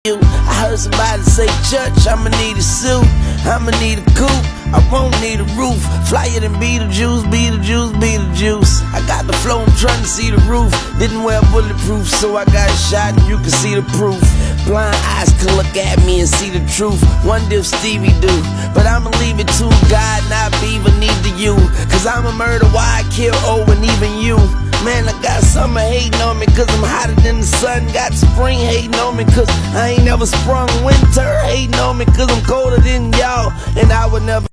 you. I heard somebody say, church, I'ma need a suit, I'ma need a coupe, I won't need a roof. Flyer than Beetlejuice, Beetlejuice, Beetlejuice. I got the flow, I'm trying to see the roof. Didn't wear bulletproof, so I got shot and you can see the proof. Blind eyes can look at me and see the truth. Wonder if Stevie do, but I'ma leave it to God, not Beaver, neither you. Cause I'm a murder, why I kill O and even you. Man, I got summer hating on me cause I'm hotter than the sun. Got spring hating on me cause I ain't never sprung. Winter hating on me cause I'm colder than y'all, and I would never